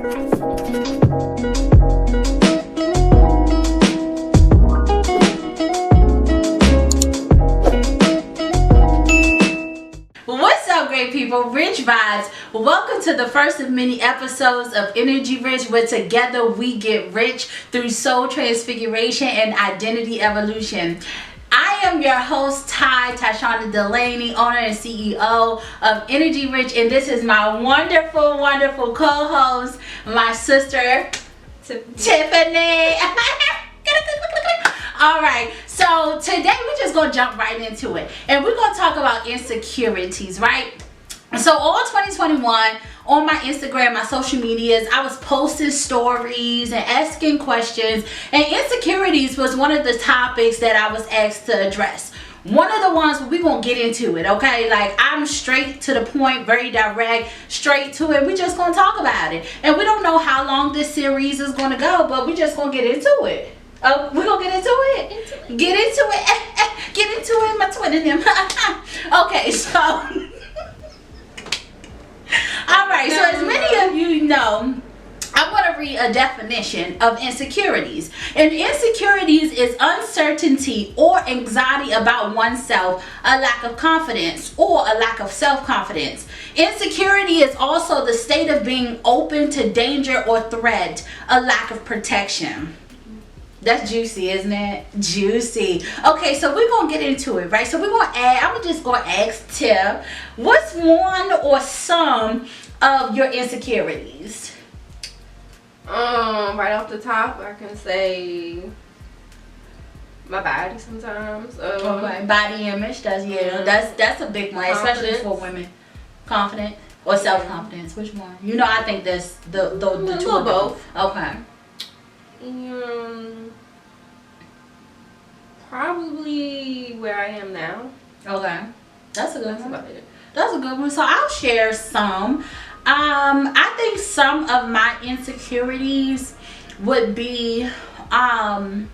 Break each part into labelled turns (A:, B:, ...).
A: What's up, great people? Rich Vibes. Welcome to the first of many episodes of Energy Rich, where together we get rich through soul transfiguration and identity evolution. I am your host, Tashonda Delaney, owner and CEO of Energy Rich, and this is my wonderful, wonderful co-host, my sister, Tiffany. All right, so today we're just gonna jump right into it, and we're gonna talk about insecurities, right? So all 2021 on my Instagram, my social medias, I was posting stories and asking questions, and insecurities was one of the topics that I was asked to address. One of the ones we're gonna get into it, okay? Like, I'm straight to the point, very direct, straight to it. We're just gonna talk about it, and we don't know how long this series is gonna go, but we're just gonna get into it. We're gonna get into it. Get into it. Get into it, my twin and them. Okay, so all right, so as many of you know, I'm going to read a definition of insecurities. And insecurities is uncertainty or anxiety about oneself, a lack of confidence, or a lack of self-confidence. Insecurity is also the state of being open to danger or threat, a lack of protection. That's juicy, isn't it? Juicy. Okay, so we're going to get into it, right? So we're going to I'm just going to ask Tiff, what's one or some of your insecurities?
B: Right off the top, I can say my body sometimes.
A: Okay, body image. That's a big one, especially for women. Confident or self-confidence? Which one? You know, I think that's the two of both. Okay.
B: Probably where I am now.
A: Okay, that's a good one. That's a good one. So I'll share some. I think some of my insecurities would be now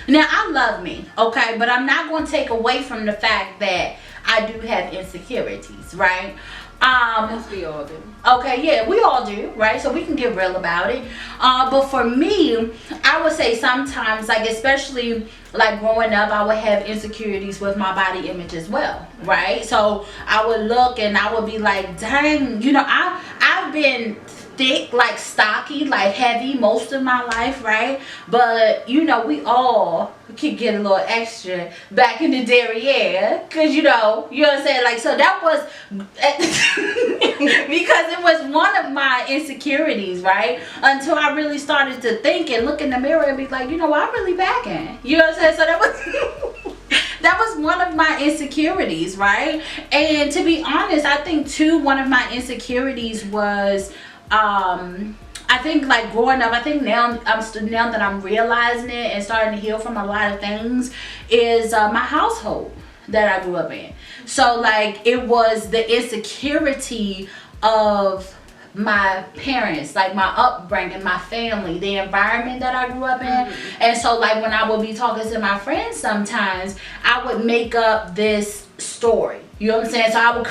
A: I love me, okay, but I'm not going to take away from the fact that I do have insecurities, right?
B: Yes, we all do.
A: Okay, yeah, we all do, right? So we can get real about it. But for me, I would say sometimes, like, especially like growing up, I would have insecurities with my body image as well, right? So I would look and I would be like, dang, you know, I've been thick, like stocky, like heavy most of my life, right? But you know, we all could get a little extra back in the derriere, cause you know what I'm saying. Like, so that was because it was one of my insecurities, right? Until I really started to think and look in the mirror and be like, you know, I'm really backing. You know what I'm saying? So that was. That was one of my insecurities, right? And to be honest, I think too, one of my insecurities was I think like growing up, I think now that I'm realizing it and starting to heal from a lot of things, is my household that I grew up in. So like, it was the insecurity of my parents, like my upbringing, my family, the environment that I grew up in. And so like, when I would be talking to my friends sometimes, I would make up this story. You know what I'm saying? So I would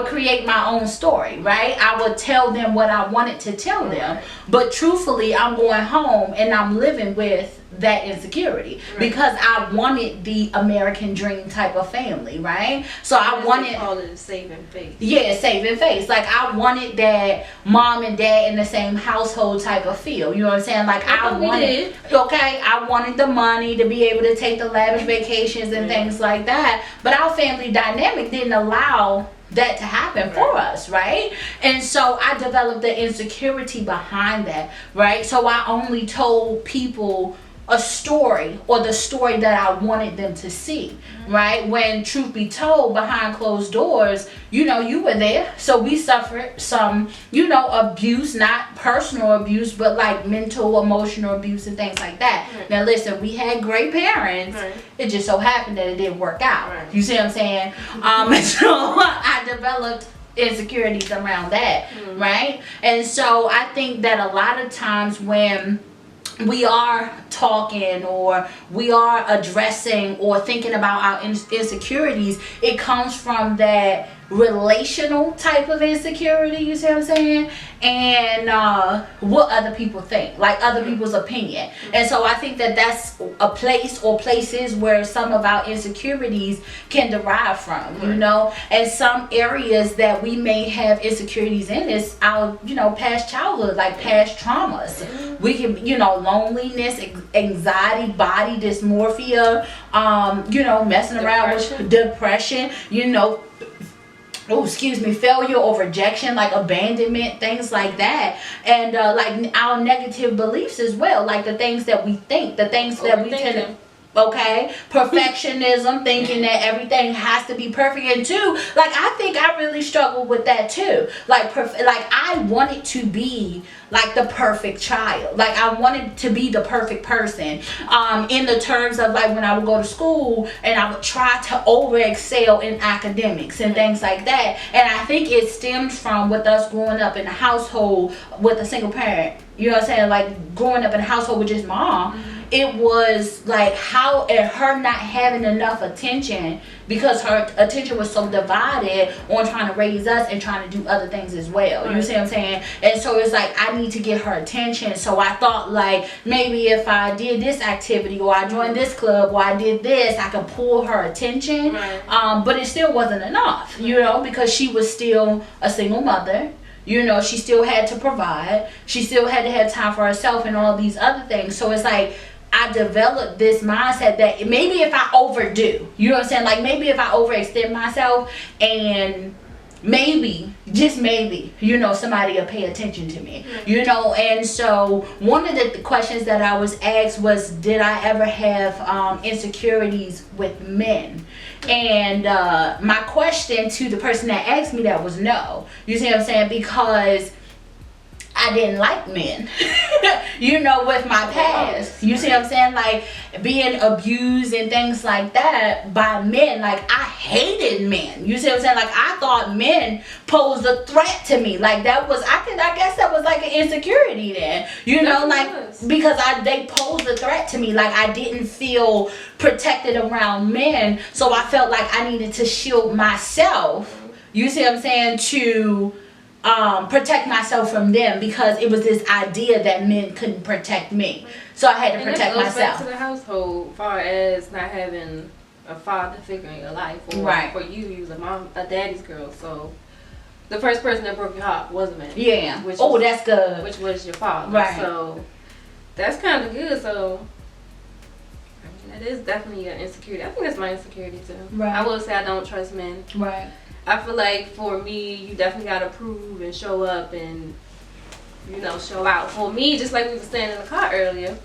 A: create my own story, right? I would tell them what I wanted to tell them. But truthfully, I'm going home and I'm living with that insecurity because I wanted the American dream type of family, right? So I wanted,
B: call it saving face.
A: Yeah, saving face. Like, I wanted that mom and dad in the same household type of feel. You know what I'm saying? Like, I wanted the money to be able to take the lavish vacations and things like that. But our family dynamic didn't allow that to happen for us, right? And so I developed the insecurity behind that, right? So I only told people a story, or the story that I wanted them to see, right? When truth be told, behind closed doors, you know, you were there. So we suffered some, you know, abuse, not personal abuse, but like mental, emotional abuse and things like that. Now listen, we had great parents. It just so happened that it didn't work out. You see what I'm saying? And so I developed insecurities around that, right? And so I think that a lot of times when we are talking or we are addressing or thinking about our insecurities, it comes from that relational type of insecurity, you see what I'm saying? And what other people think, like other people's opinion. And so I think that that's a place or places where some of our insecurities can derive from, you know. And some areas that we may have insecurities in is our, you know, past childhood, like past traumas. We can, you know, loneliness, anxiety, body dysmorphia, you know, messing around with depression, you know, failure or rejection, like abandonment, things like that. And like our negative beliefs as well, like the things that we think, the things that we tend to, okay, perfectionism, thinking that everything has to be perfect. And two, like I think I really struggle with that too, like like I wanted to be like the perfect child, like I wanted to be the perfect person, in the terms of like when I would go to school and I would try to over excel in academics and things like that. And I think it stems from with us growing up in a household with a single parent, you know what I'm saying, like growing up in a household with just mom. It was like how, and her not having enough attention because her attention was so divided on trying to raise us and trying to do other things as well. You see what I'm saying? And so it's like I need to get her attention. So I thought like maybe if I did this activity or I joined this club or I did this, I could pull her attention. But it still wasn't enough, you know, because she was still a single mother. You know, she still had to provide. She still had to have time for herself and all these other things. So it's like I developed this mindset that maybe if I overdo, you know what I'm saying? Like maybe if I overextend myself and maybe, just maybe, you know, somebody will pay attention to me, you know. And so one of the questions that I was asked was, did I ever have insecurities with men? And my question to the person that asked me that was no. You see what I'm saying? Because I didn't like men, you know, with my past. You see what I'm saying? Like being abused and things like that by men. Like I hated men. You see what I'm saying? Like I thought men posed a threat to me. Like that was, I guess that was like an insecurity then. You know, like because they posed a threat to me. Like I didn't feel protected around men. So I felt like I needed to shield myself. You see what I'm saying? To protect myself from them, because it was this idea that men couldn't protect me, so I had to protect myself.
B: Back to the household, far as not having a father figure in your life, or for you was a daddy's girl. So the first person that broke your heart was a man.
A: Yeah. That's good.
B: Which was your father.
A: Right.
B: So that's kind of good. So I mean, that is definitely an insecurity. I think that's my insecurity too.
A: Right.
B: I will say I don't trust men.
A: Right.
B: I feel like for me, you definitely gotta prove and show up and, you know, show out. For me, just like we were saying in the car earlier,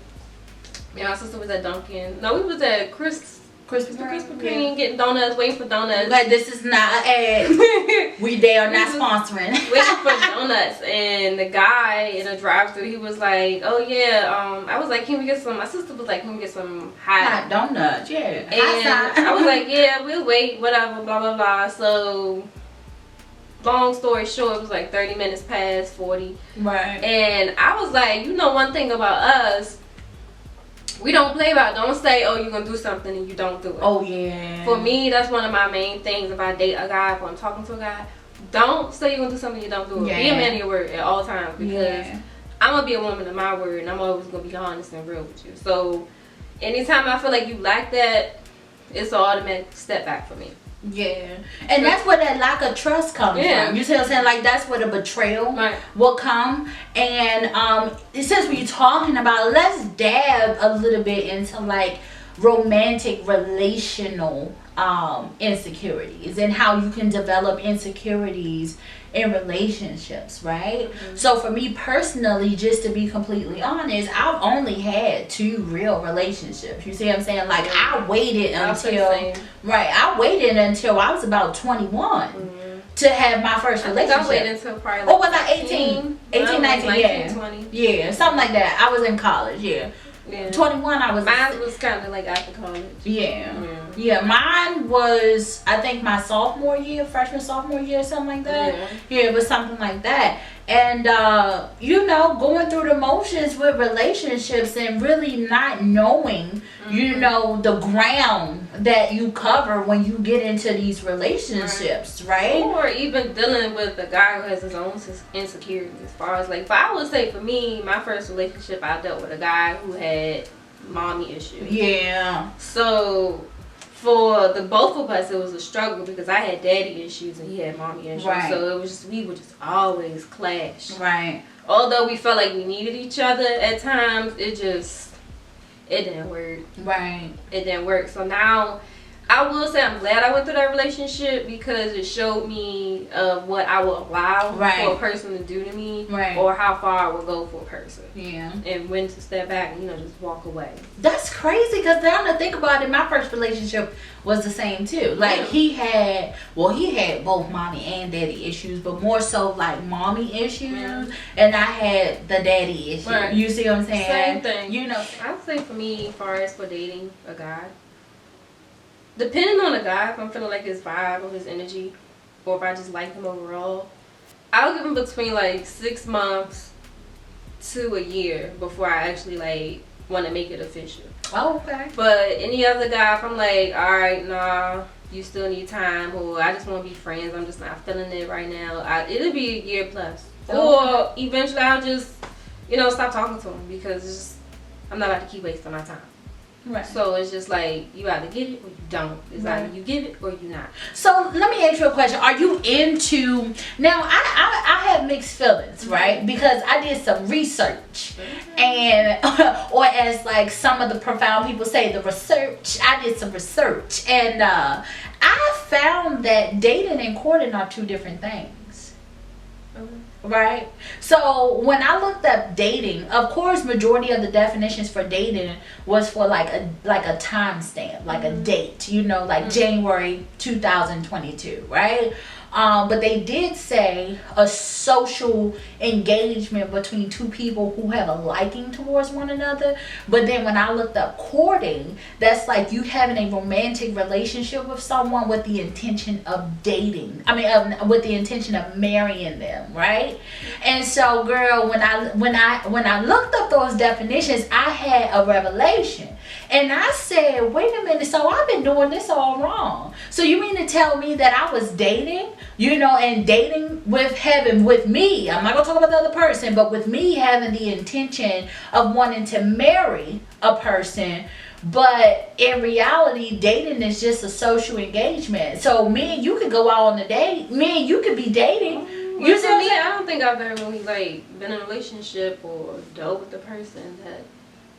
B: me and my sister was at Dunkin'. No, we was at Krispy Kreme getting donuts, waiting for donuts.
A: Like this is not an ad. They are not sponsoring.
B: Waiting for donuts, and the guy in a drive-thru, he was like, "Oh yeah," I was like, "Can we get some?" My sister was like, "Can we get some hot
A: donuts?" Yeah.
B: And I was like, "Yeah, we'll wait, whatever, blah blah blah." So, long story short, it was like 30 minutes past 40.
A: Right.
B: And I was like, you know, one thing about us, we don't play about it. Don't say, oh, you're going to do something and you don't do it.
A: Oh, yeah.
B: For me, that's one of my main things. If I date a guy, if I'm talking to a guy, don't say you're going to do something you don't do it.
A: Yeah.
B: Be a man of your word at all times, because I'm going to be a woman of my word, and I'm always going to be honest and real with you. So anytime I feel like you lack that, it's an automatic step back for me.
A: Yeah, and that's where that lack of trust comes from. You see what I'm saying? Like that's where the betrayal will come. And since we're talking about it, let's dab a little bit into like romantic relational insecurities and how you can develop insecurities in relationships, right? So for me personally, just to be completely honest, I've only had 2 real relationships. You see what I'm saying? Like I waited until I was about 21 to have my first relationship.
B: I waited until probably
A: like, was I 18? 18, 19,
B: 20.
A: Yeah, something like that. I was in college, yeah. 21 I was.
B: Mine was kind of like after college.
A: Yeah, mine was, I think, my freshman sophomore year, something like that. Yeah, it was something like that. and going through the motions with relationships and really not knowing the ground that you cover when you get into these relationships, right?
B: Or even dealing with a guy who has his own insecurities. As far as like, I would say for me, my first relationship, I dealt with a guy who had mommy issues.
A: Yeah.
B: So for the both of us, it was a struggle because I had daddy issues and he had mommy issues.
A: Right.
B: So it was just, we would just always clash.
A: Right.
B: Although we felt like we needed each other at times, it didn't work.
A: Right.
B: It didn't work. So now, I will say I'm glad I went through that relationship because it showed me what I will allow for a person to do to me, or how far I will go for a person.
A: Yeah.
B: And when to step back and just walk away.
A: That's crazy because now to think about it, my first relationship was the same too. Like he had both mommy and daddy issues, but more so like mommy issues, and I had the daddy issues.
B: Right.
A: You see what I'm saying?
B: Same thing. I would say for me, as far as for dating a guy, depending on the guy, if I'm feeling like his vibe or his energy, or if I just like him overall, I'll give him between like 6 months to a year before I actually like want to make it official.
A: Oh, okay.
B: But any other guy, if I'm like, alright, nah, you still need time, or I just want to be friends, I'm just not feeling it right now, it'll be a year plus. Or eventually I'll just, stop talking to him because I'm not about to keep wasting my time.
A: Right.
B: So it's just like, you either get it or you don't. It's either you give it or you not.
A: So let me ask you a question. Are you into, now I have mixed feelings, right? Because I did some research and, or as like some of the profound people say, the research, I did some research and I found that dating and courting are two different things. Right? So when I looked up dating, of course majority of the definitions for dating was for like a time stamp, like a date, like January 2022, right? But they did say a social engagement between two people who have a liking towards one another. But then when I looked up courting, that's like you having a romantic relationship with someone with the intention of dating. With the intention of marrying them, right? And so, girl, when I looked up those definitions, I had a revelation. And I said, wait a minute, so I've been doing this all wrong. So you mean to tell me that I was dating, and dating with me, I'm not going to talk about the other person, but with me having the intention of wanting to marry a person, but in reality, dating is just a social engagement. So me and you could go out on a date, me and you could be dating.
B: You see me, I don't think I've ever really been in a relationship or dealt with the person that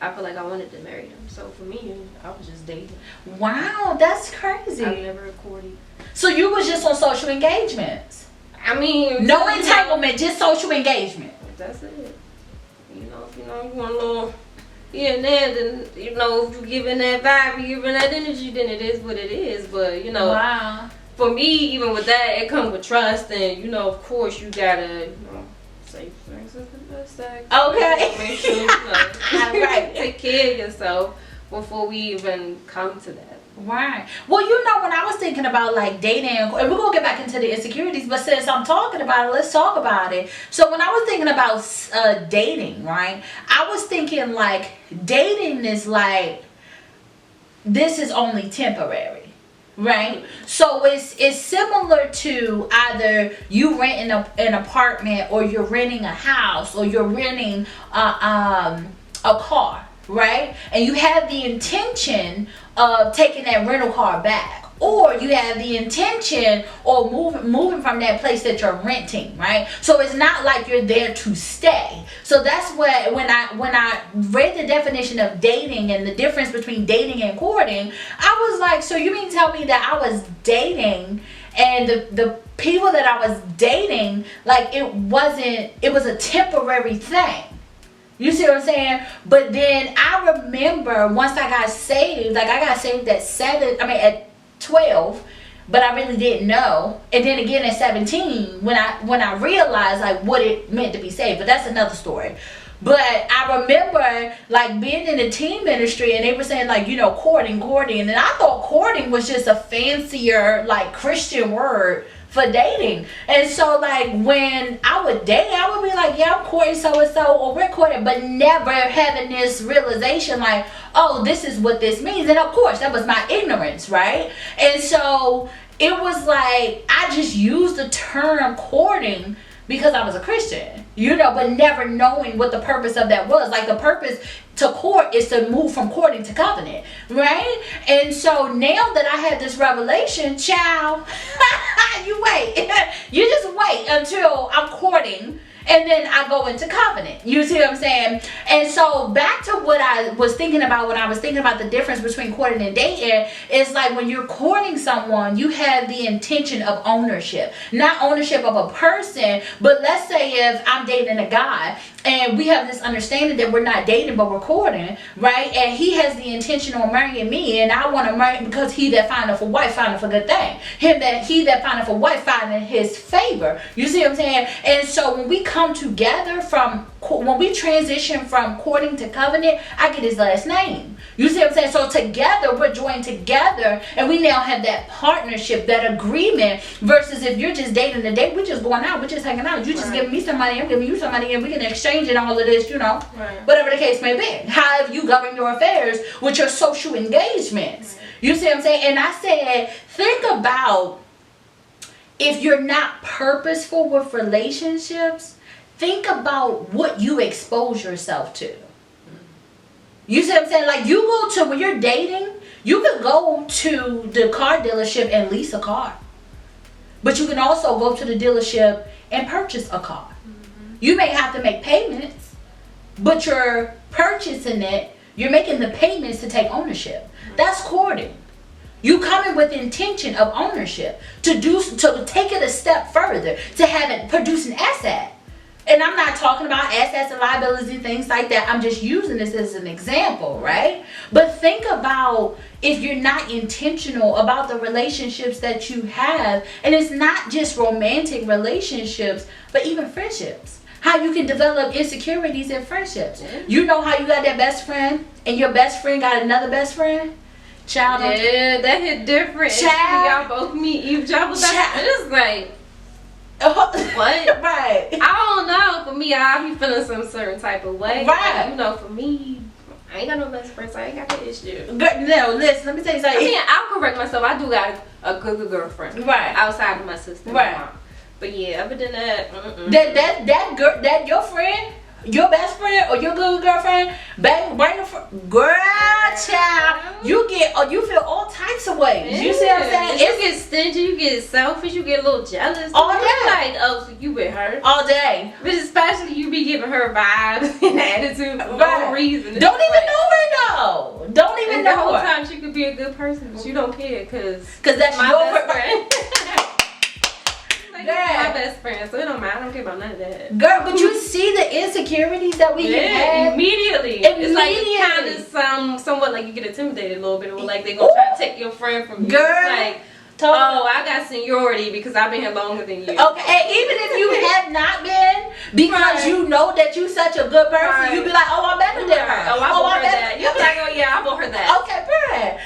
B: I feel like I wanted to marry them. So for me, I was just dating.
A: Wow, that's crazy.
B: I've never courted.
A: So you was just on social engagements? No entanglement, just social engagement.
B: That's it. If you want a little here and there, then if you giving that vibe, you giving that energy, then it is what it is. But
A: wow.
B: For me, even with that, it comes with trust, and of course, you gotta safe sex is the best sex.
A: Okay.
B: Make sure
A: right.
B: Take care of yourself before we even come to that.
A: Right. Well, when I was thinking about like dating, and we're gonna get back into the insecurities, but since I'm talking about it, let's talk about it. So when I was thinking about dating, right, I was thinking like dating is like, this is only temporary. Right, so it's similar to either you renting an apartment, or you're renting a house, or you're renting a car, right? And you have the intention of taking that rental car back, or you have the intention of moving from that place that you're renting, right? So it's not like you're there to stay. So that's what when I read the definition of dating and the difference between dating and courting, I was like, so you mean to tell me that I was dating and the people that I was dating, like it was a temporary thing. You see what I'm saying? But then I remember once I got saved, like I got saved at 12, but I really didn't know. And then again at 17, when I realized like what it meant to be saved. But that's another story. But I remember like being in the teen ministry, and they were saying like, courting, and I thought courting was just a fancier like Christian word for dating. And so like when I would date, I would be like, yeah, I'm courting so and so, or we're courting, but never having this realization like, oh, this is what this means. And of course that was my ignorance, right? And so it was like I just used the term courting because I was a Christian, but never knowing what the purpose of that was. Like the purpose to court is to move from courting to covenant, right? And so now that I had this revelation, child, you wait. You just wait until I'm courting, and then I go into covenant. You see what I'm saying? And so back to what I was thinking about when I was thinking about the difference between courting and dating, is like when you're courting someone, you have the intention of ownership. Not ownership of a person, but let's say if I'm dating a guy and we have this understanding that we're not dating but we're courting, right? And he has the intention on marrying me, and I want to marry because he that findeth a wife findeth a good thing. He that findeth a wife findeth his favor. You see what I'm saying? And so when we come together when we transition from courting to covenant, I get his last name. You see what I'm saying? So together, we're joined together, and we now have that partnership, that agreement, versus if you're just dating to date, we're just going out, we're just hanging out. You just giving me some money, I'm giving you some money, and we can exchange and all of this, whatever the case may be. However you govern your affairs with your social engagements. You see what I'm saying? And I said, think about if you're not purposeful with relationships, think about what you expose yourself to. You see what I'm saying? Like you go to, when you're dating, you can go to the car dealership and lease a car. But you can also go to the dealership and purchase a car. Mm-hmm. You may have to make payments, but you're purchasing it, you're making the payments to take ownership. Mm-hmm. That's courting. You come in with intention of ownership, to take it a step further, to have it produce an asset. And I'm not talking about assets and liabilities and things like that. I'm just using this as an example, right? But think about if you're not intentional about the relationships that you have. And it's not just romantic relationships, but even friendships. How you can develop insecurities in friendships. You know how you got that best friend and your best friend got another best friend? Child.
B: Yeah, that hit different. Child. Y'all both meet each other. It's like... what?
A: Right.
B: I don't know. For me, I be feeling some certain type of way.
A: Right.
B: Like, for me, I ain't got no best friend, so I ain't got that issue.
A: No, listen, let me tell you something.
B: I mean, I'll correct myself. I do got a good girlfriend.
A: Right.
B: Outside of my sister.
A: Right.
B: But yeah, other than that,
A: that girl, that your friend, your best friend or your good girlfriend, girl, child, you feel all types of ways. Yeah. You see what I'm saying?
B: You get stingy, you get selfish, you get a little jealous.
A: All day.
B: Like, oh, so you with her
A: all day.
B: But especially you be giving her vibes and attitude for no reason.
A: Don't even know her though. Don't even know her.
B: The whole time she could be a good person, but you don't care because
A: that's
B: my
A: your
B: best friend.
A: Girl.
B: My best friend, so it don't matter. I don't care about none of that.
A: Girl, but you see the insecurities that we can have
B: immediately. It's like kind of somewhat like you get intimidated a little bit, or like they gonna try to take your friend from you.
A: Girl,
B: it's like, I got seniority because I've been here longer than you.
A: Okay, and even if you have not been, because you know that you such a good person, you be like, oh, I'm better than her.
B: Oh, I bought her that. You be like, oh yeah, I bought her that.
A: Okay, right.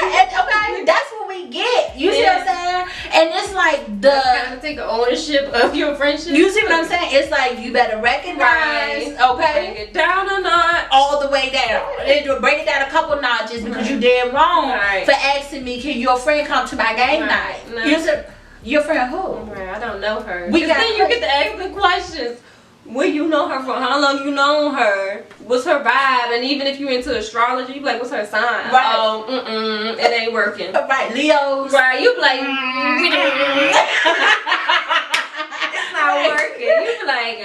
A: Okay, that's what we get. You see what I'm saying? And it's like
B: kind of take ownership of your friendship.
A: You see what I'm saying? It's like you better recognize, okay,
B: bring it down a notch,
A: all the way down. Bring it down a couple notches because you did wrong for asking me, can your friend come to my game night? No. You said, your friend who?
B: Right, I don't know her. Then you get to ask the questions. Where you know her from? How long you known her? What's her vibe? And even if you into astrology, you be like, what's her sign?
A: Right.
B: Oh, it ain't working.
A: Right, Leo's.
B: Right, you be like, it's not working. You be like,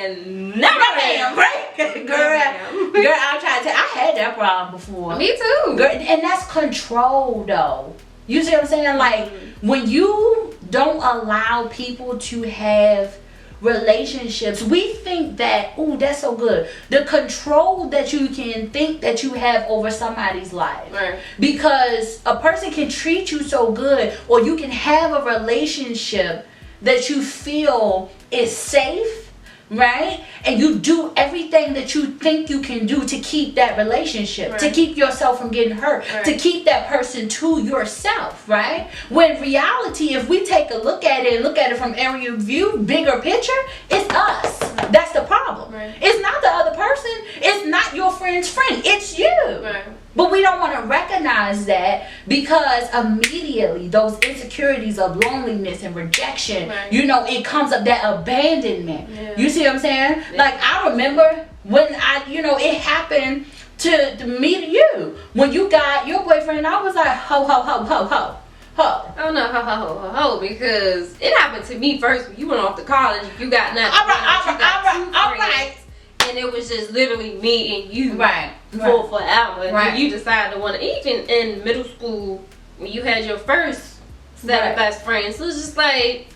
B: never am.
A: Right, girl, I'm trying to tell you, I had that problem before.
B: Me too.
A: Girl, and that's control, though. You see what I'm saying? Like, when you don't allow people to have relationships, we think that, oh, that's so good. The control that you can think that you have over somebody's life.
B: Right.
A: Because a person can treat you so good, or you can have a relationship that you feel is safe, right? And you do everything that you think you can do to keep that relationship,
B: Right.
A: to keep yourself from getting hurt,
B: Right.
A: to keep that person to yourself, right? When reality, if we take a look at it and look at it from area view, bigger picture, it's us. That's the problem.
B: Right.
A: It's not the other person. It's not your friend's friend. It's you.
B: Right.
A: But we don't want to recognize that because immediately those insecurities of loneliness and rejection,
B: Right.
A: it comes up, that abandonment.
B: Yeah.
A: You see what I'm saying?
B: Yeah.
A: Like, I remember when it happened to me to you. When you got your boyfriend, I was like, ho, ho, ho, ho, ho. Ho.
B: Oh no, ho, because it happened to me first. When you went off to college, you got nothing.
A: All right.
B: And it was just literally me and you,
A: Right.
B: for forever. And
A: Right.
B: then you decided to want to. Even in middle school, when you had your first set
A: Right.
B: of best friends, so it's just like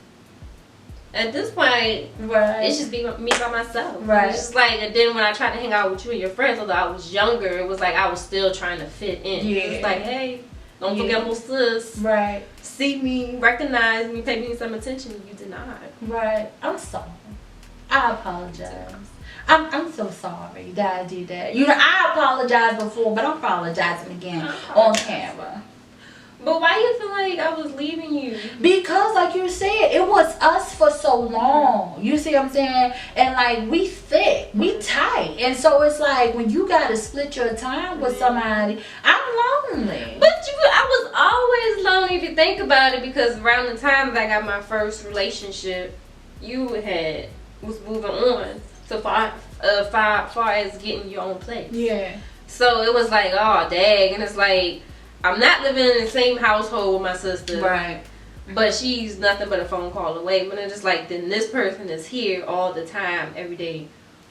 B: at this point,
A: Right.
B: it's just me by myself.
A: Right.
B: It's just like, and then when I tried to hang out with you and your friends, although I was younger, it was like I was still trying to fit in.
A: Yeah.
B: It's like, hey, don't
A: Yeah.
B: forget my sis.
A: Right.
B: See me, recognize me, pay me some attention. You did not.
A: Right. I'm sorry. I apologize. I'm so sorry that I did that. I apologized before, but I'm apologizing again on camera.
B: But why you feel like I was leaving you?
A: Because, like you said, it was us for so long. You see what I'm saying? And, like, we thick. We tight. And so it's like, when you got to split your time with somebody, I'm lonely.
B: But I was always lonely if you think about it, because around the time that I got my first relationship, you was moving on so far as getting your own place.
A: Yeah.
B: So it was like, oh, dang. And it's like, I'm not living in the same household with my sister.
A: Right.
B: But she's nothing but a phone call away. But it's just like, then this person is here all the time, every day.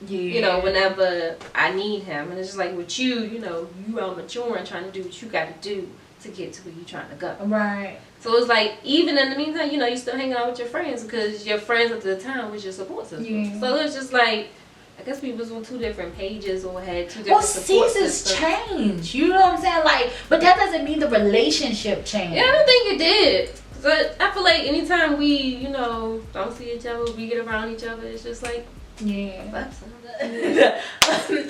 A: Yeah.
B: Whenever I need him. And it's just like with you, you are mature and trying to do what you got to do to get to where you're trying to go.
A: Right.
B: So it's like, even in the meantime, you still hanging out with your friends because your friends at the time was your support system.
A: Yeah.
B: So it's just like, I guess we was on two different pages or had two different support
A: seasons
B: systems.
A: change. You know what I'm saying? Like, but that doesn't mean the relationship changed.
B: Yeah, I don't think it did. But I feel like anytime we, don't see each other, we get around each other, it's just like,
A: Yeah.
B: fuck.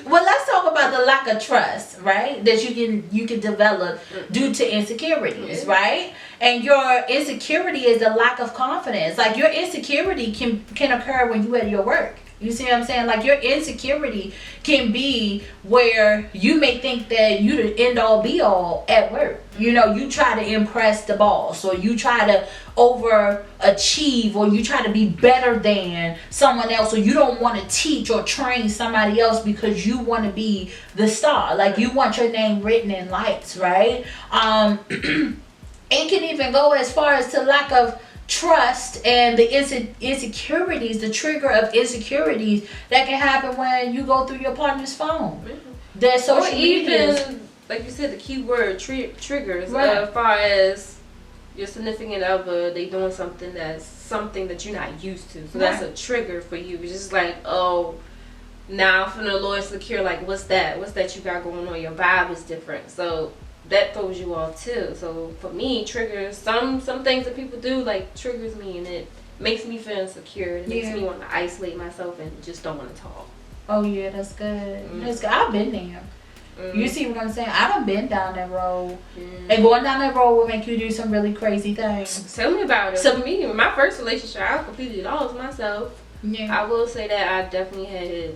A: Well, let's talk about the lack of trust, right? That you can develop due to insecurities, right? And your insecurity is the lack of confidence. Like, your insecurity can occur when you at your work. You see what I'm saying? Like, your insecurity can be where you may think that you the end all be all at work. You try to impress the boss, or you try to overachieve, or you try to be better than someone else, or you don't want to teach or train somebody else because you want to be the star. Like, you want your name written in lights, right? It can even go as far as to lack of trust and the insecurities, the trigger of insecurities that can happen when you go through your partner's phone. Their social media.
B: Even, like you said, the keyword triggers,
A: Right.
B: as far as your significant other, they doing something that you're not used to. So that's a trigger for you. It's just like, oh, now I'm feeling a little insecure. Like, what's that? What's that you got going on? Your vibe is different. So that throws you off too. So for me, triggers, some things that people do, like, triggers me, and it makes me feel insecure. It makes me want to isolate myself and just don't want to talk.
A: Oh yeah, that's good. That's good. I've been there. You see what I'm saying? I done been down that road. And going down that road will make you do some really crazy things.
B: Tell me about it.
A: So-
B: For me, my first relationship, I completely lost myself.
A: Yeah.
B: I will say that I definitely had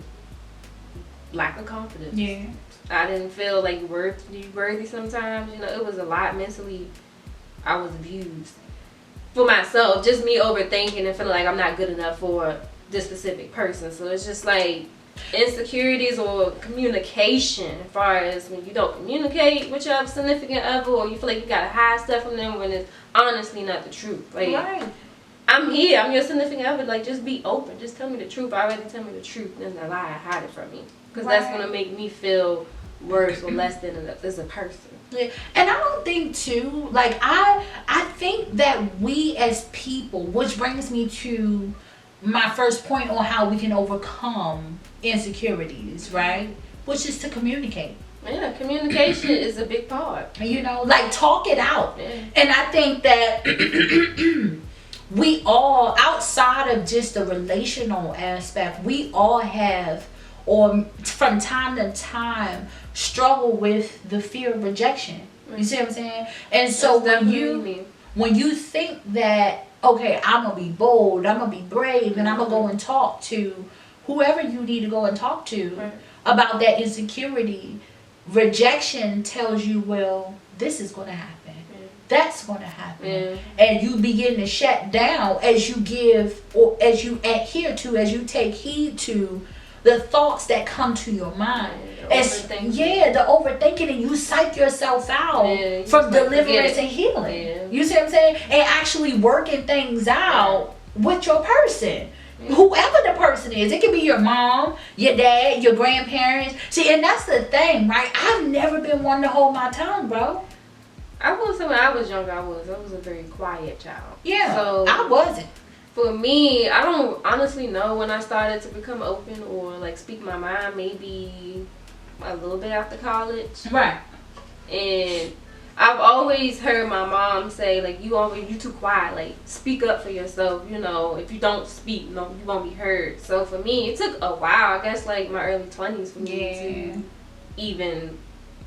B: lack of confidence.
A: Yeah.
B: I didn't feel like worthy sometimes. It was a lot mentally. I was abused for myself. Just me overthinking and feeling like I'm not good enough for this specific person. So it's just like insecurities or communication, as far as when you don't communicate with your significant other, or you feel like you gotta hide stuff from them when it's honestly not the truth. Like,
A: Right.
B: I'm here, I'm your significant other, like, just be open, just tell me the truth. I'd rather tell me the truth than a lie, hide it from me, because that's gonna make me feel worse or less than as a person.
A: Yeah. And I don't think too, like, I think that we as people, which brings me to my first point on how we can overcome insecurities, right? Which is to communicate.
B: Yeah, communication is a big part.
A: Like, talk it out.
B: Yeah.
A: And I think that we all, outside of just the relational aspect, we all have, or from time to time, struggle with the fear of rejection. You see what I'm saying? And so when you think that, okay, I'm gonna be bold, I'm gonna be brave, and I'm gonna go and talk to whoever you need to go and talk to about that insecurity, rejection tells you, well, this is gonna happen. That's going to happen. And you begin to shut down as you give, or as you adhere to, as you take heed to the thoughts that come to your mind. The overthinking, and you psych yourself out from deliverance and healing. You see what I'm saying? And actually working things out with your person. Whoever the person is. It can be your mom, your dad, your grandparents. See, and that's the thing, right? I've never been one to hold my tongue, bro.
B: I will say when I was younger, I was a very quiet child.
A: Yeah,
B: so
A: I wasn't.
B: For me, I don't honestly know when I started to become open or like speak my mind. Maybe a little bit after college.
A: Right.
B: And I've always heard my mom say, like, you too quiet. Like, speak up for yourself. You know, if you don't speak, you won't be heard. So for me, it took a while. I guess like my early 20s for me to even,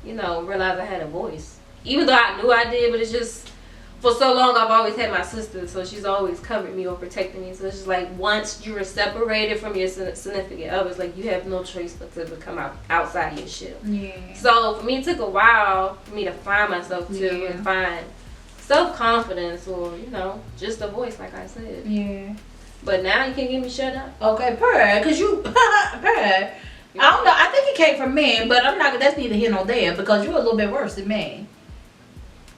B: realize I had a voice. Even though I knew I did, but it's just, for so long I've always had my sister, so she's always covered me or protected me. So it's just like, once you were separated from your significant others, like, you have no choice but to become outside your shell. Yeah. So for me, it took a while for me to find myself too, and find self-confidence, or, just a voice, like I said. Yeah. But now you can't get me shut up.
A: Okay, because you, I don't know, I think it came from men, but that's neither here nor there, because you're a little bit worse than me.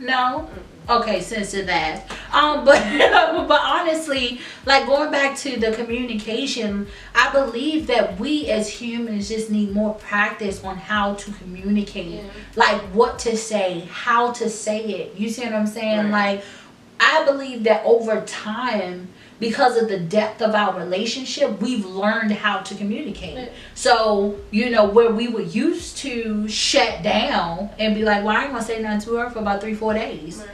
A: No? Okay, censor that. But honestly, like, going back to the communication, I believe that we as humans just need more practice on how to communicate. Like, what to say, how to say it. You see what I'm saying? Like, I believe that over time, because of the depth of our relationship, we've learned how to communicate. So, where we were used to shut down and be like, well, I ain't gonna say nothing to her for about 3-4 days.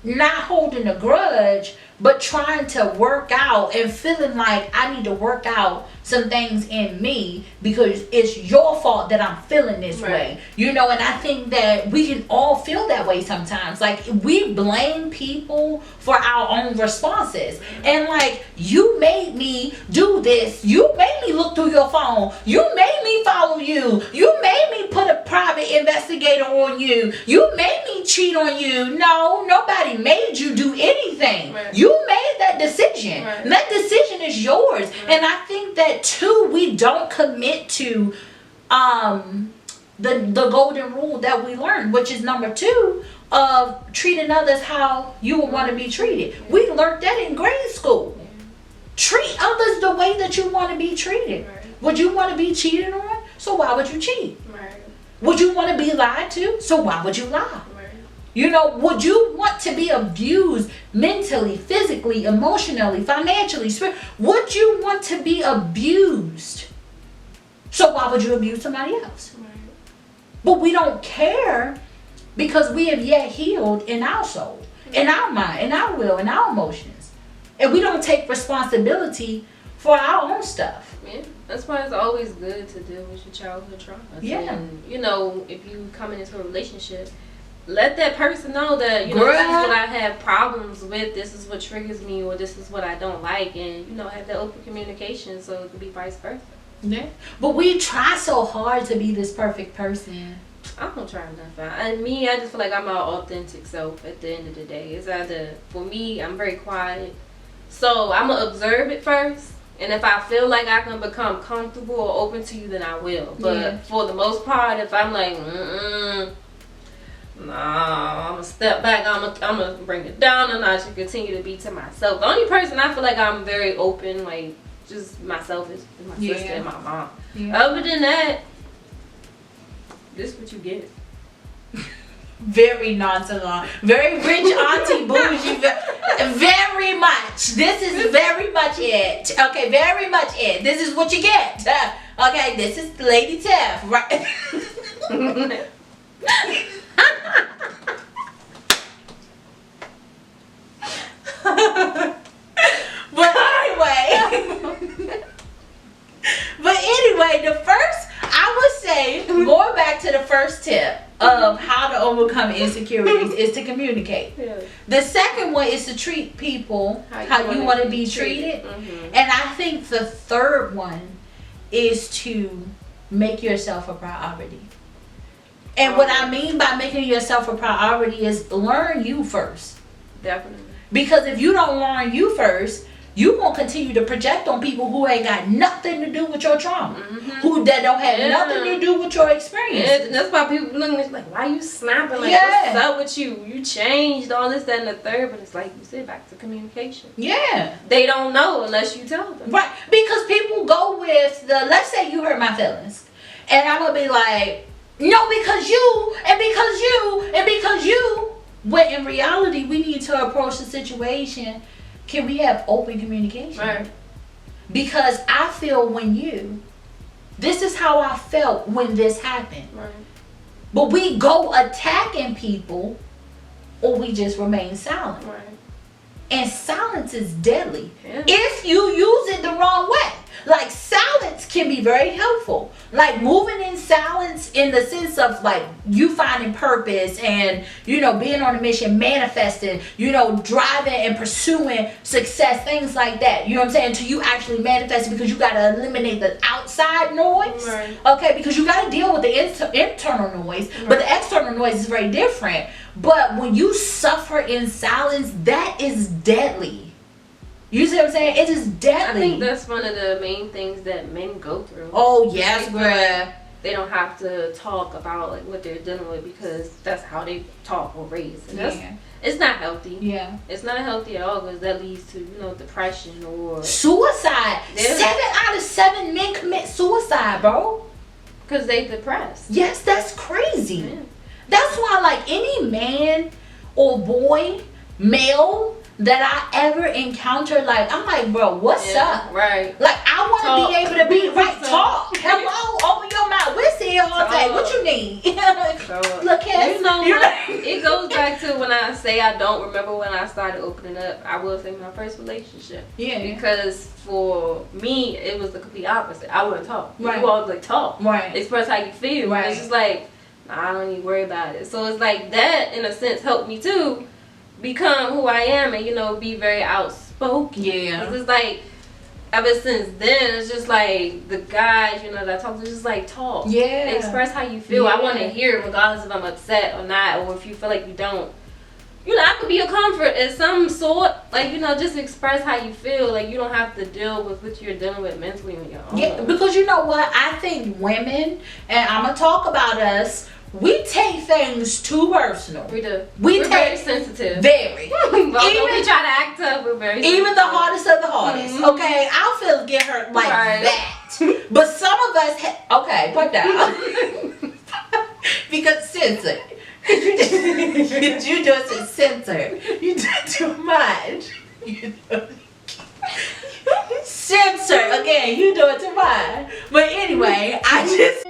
A: Not holding a grudge, but trying to work out and feeling like I need to work out some things in me because it's your fault that I'm feeling this way. And I think that we can all feel that way sometimes. Like, we blame people for our own responses. And like, you made me do this. You made me look through your phone. You made me follow you. You made me put a private investigator on you. You made me cheat on you. No, nobody made you do anything. You made that decision. That decision is yours. And I think that too, we don't commit to the golden rule that we learned, which is number 2 of treating others how you would want to be treated. We learned that in grade school. Treat others the way that you want to be treated. Would you want to be cheated on? So why would you cheat? Would you want to be lied to? So why would you lie? Would you want to be abused mentally, physically, emotionally, financially, spiritually? Would you want to be abused? So why would you abuse somebody else? But we don't care because we have yet healed in our soul, in our mind, in our will, in our emotions. And we don't take responsibility for our own stuff.
B: Yeah, that's why it's always good to deal with your childhood trauma.
A: Yeah.
B: And, if you come into a relationship, let that person know that, this is what I have problems with, this is what triggers me, or this is what I don't like, and, have that open communication so it can be vice versa.
A: Yeah. But we try so hard to be this perfect person.
B: I don't try nothing. I just feel like I'm my authentic self at the end of the day. It's either, for me, I'm very quiet. So I'm going to observe it first. And if I feel like I can become comfortable or open to you, then I will. But for the most part, if I'm like, nah, I'm going to step back. I'm going to bring it down a notch and continue to be to myself. The only person I feel like I'm very open, like, just myself is my sister and my mom. Other than that, this is what you get.
A: Very nonchalant, very rich auntie bougie, very much. This is very much it. Okay, very much it. This is what you get. Okay, this is Lady Tiff, right? Okay, going back to the first tip of how to overcome insecurities is to communicate.
B: Yeah.
A: The second one is to treat people how you want to be treated.
B: Mm-hmm.
A: And I think the third one is to make yourself a priority. And what I mean by making yourself a priority is learn you first.
B: Definitely.
A: Because if you don't learn you first, you gonna continue to project on people who ain't got nothing to do with your trauma, who that don't have nothing to do with your experience.
B: Yeah, that's why people looking at you like, why you snapping? Like, what's up with you? You changed all this, that, and the third. But it's like you said, back to communication.
A: Yeah,
B: they don't know unless you tell them.
A: Right, because people go with the, let's say you hurt my feelings, and I'm gonna be like, no, because you, and because you, and because you. When in reality, we need to approach the situation. Can we have open communication?
B: Right.
A: Because I feel this is how I felt when this happened.
B: Right.
A: But we go attacking people, or we just remain silent.
B: Right.
A: And silence is deadly.
B: Yeah.
A: If you use it the wrong way. Like, silence can be very helpful. Like, moving in silence in the sense of, like, you finding purpose and, being on a mission, manifesting, driving and pursuing success, things like that. You know what I'm saying? Until you actually manifest, because you got to eliminate the outside noise.
B: Right.
A: Okay? Because you got to deal with the internal noise.
B: Right.
A: But the external noise is very different. But when you suffer in silence, that is deadly. You see what I'm saying? It is deadly.
B: I think that's one of the main things that men go through.
A: Oh, yes, bruh.
B: They don't have to talk about like what they're dealing with because that's how they talk or raised. And it's not healthy.
A: Yeah.
B: It's not healthy at all because that leads to, depression or
A: suicide. 7 out of 7 men commit suicide, bro.
B: Because they depressed.
A: Yes, that's crazy.
B: Yeah.
A: That's why, like, any man or boy, male, that I ever encounter, like, I'm like, bro, what's up?
B: Right.
A: Like, I want to be able to be talk. Hello, open your mouth. We're sitting here all day. What you need? Look,
B: Cass, it goes back to when I say I don't remember when I started opening up. I will say my first relationship.
A: Yeah.
B: Because for me, it was the complete opposite. I wouldn't talk.
A: Right.
B: You always like talk.
A: Right.
B: Express how you feel.
A: Right.
B: It's just like, I don't even worry about it. So it's like that, in a sense, helped me too become who I am and be very outspoken.
A: Yeah.
B: It's like ever since then it's just like the guys that I talk to just like talk.
A: Yeah.
B: Express how you feel. I want to hear it regardless if I'm upset or not, or if you feel like you don't. I could be a comfort in some sort. Like, just express how you feel. Like, you don't have to deal with what you're dealing with mentally on your own.
A: Yeah, because you know what? I think women, and I'm going to talk about us, we take things too personal.
B: We do.
A: We're
B: very sensitive.
A: Very.
B: Even we try to act up, we're very sensitive.
A: Even the hardest of the hardest. Mm-hmm. Okay? Our feelings get hurt like that. But some of us, okay, put down. Because censor. You just censor. You do too much. Censor. Again, you do it too much. But anyway, I just...